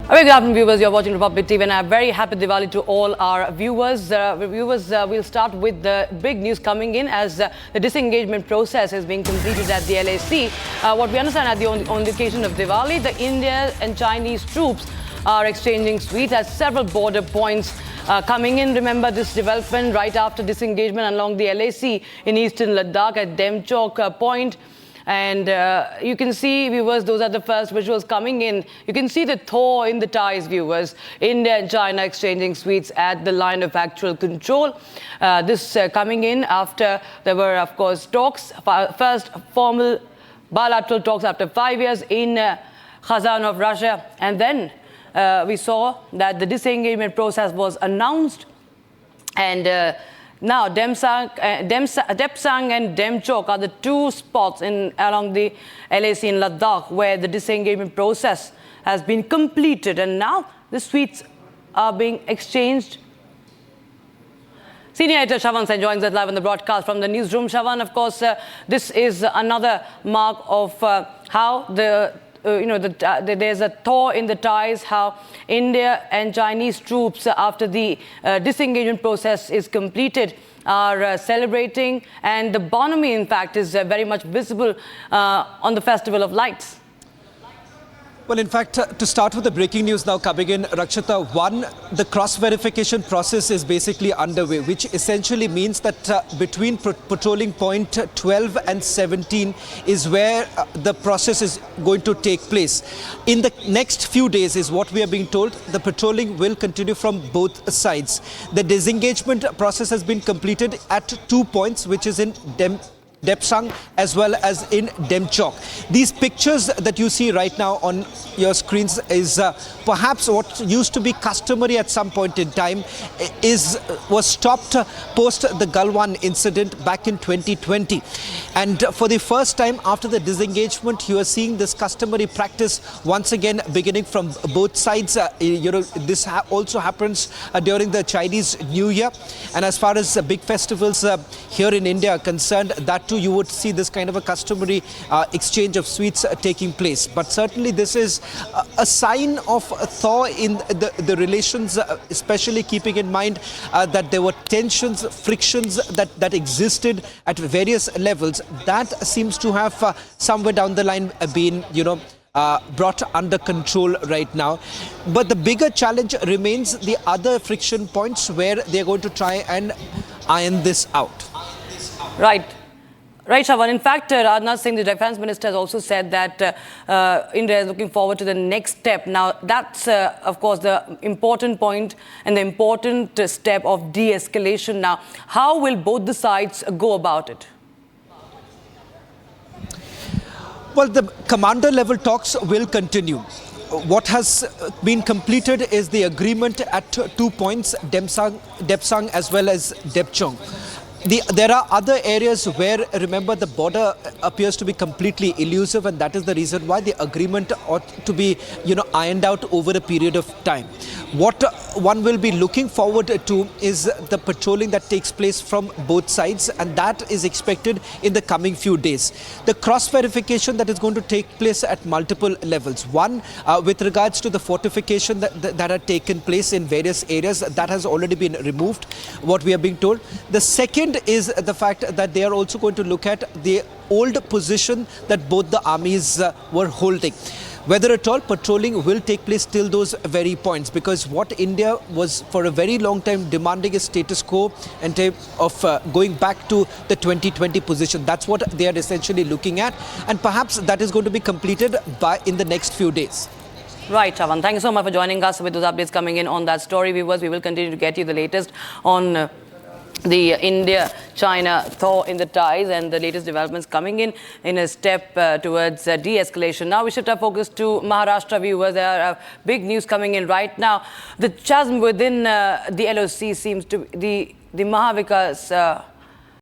A very good afternoon, viewers. You're watching Republic TV, and a very happy Diwali to all our viewers. We'll start with the big news coming in as the disengagement process is being completed at the LAC. What we understand on the occasion of Diwali, the Indian and Chinese troops are exchanging sweets at several border points coming in. Remember this development right after disengagement along the LAC in eastern Ladakh at Demchok point. And you can see, viewers, those are the first visuals coming in. You can see the thaw in the ties, viewers. India and China exchanging sweets at the line of actual control. This coming in after there were, of course, talks, first formal bilateral talks after 5 years in Kazan of Russia. And then we saw that the disengagement process was announced. And now, Depsang and Demchok are the two spots along the LAC in Ladakh where the disengagement process has been completed, and now the sweets are being exchanged. Senior editor Shavan Sen joins us live on the broadcast from the newsroom. Shavan, of course, this is another mark of how there's a thaw in the ties, how India and Chinese troops, after the disengagement process is completed, are celebrating, and the bonhomie, in fact, is very much visible on the Festival of Lights. Well, in fact, to start with the breaking news now coming in, Rakshita, one, the cross-verification process is basically underway, which essentially means that between patrolling point 12 and 17 is where the process is going to take place. In the next few days is what we are being told. The patrolling will continue from both sides. The disengagement process has been completed at 2 points, which is in Depsang as well as in Demchok. These pictures that you see right now on your screens is perhaps what used to be customary at some point in time was stopped post the Galwan incident back in 2020. And for the first time after the disengagement, you are seeing this customary practice once again beginning from both sides. This also happens during the Chinese New Year. And as far as big festivals here in India are concerned, that too you would see this kind of a customary exchange of sweets taking place. But certainly this is a sign of a thaw in the relations, especially keeping in mind that there were tensions, frictions that existed at various levels. That seems to have somewhere down the line been, brought under control right now. But the bigger challenge remains the other friction points where they're going to try and iron this out. Right, Shavan. In fact, Rajnath Singh, the defense minister, has also said that India is looking forward to the next step. Now, that's, of course, the important point and the important step of de-escalation. Now, how will both the sides go about it? Well, the commander level talks will continue. What has been completed is the agreement at 2 points, Depsang as well as Demchok. There are other areas where, remember, the border appears to be completely elusive, and that is the reason why the agreement ought to be, ironed out over a period of time. What one will be looking forward to is the patrolling that takes place from both sides, and that is expected in the coming few days. The cross-verification that is going to take place at multiple levels. One, with regards to the fortification that had taken place in various areas, that has already been removed, what we are being told. The second is the fact that they are also going to look at the old position that both the armies were holding. Whether at all patrolling will take place till those very points, because what India was for a very long time demanding is status quo and of going back to the 2020 position. That's what they are essentially looking at, and perhaps that is going to be completed in the next few days. Right, Shavan. Thank you so much for joining us with those updates coming in on that story, viewers. We will continue to get you the latest on the India-China thaw in the ties and the latest developments coming in a step towards de-escalation. Now we shift our focus to Maharashtra, viewers. There are big news coming in right now. The chasm within the LOC seems to be the Mahavikas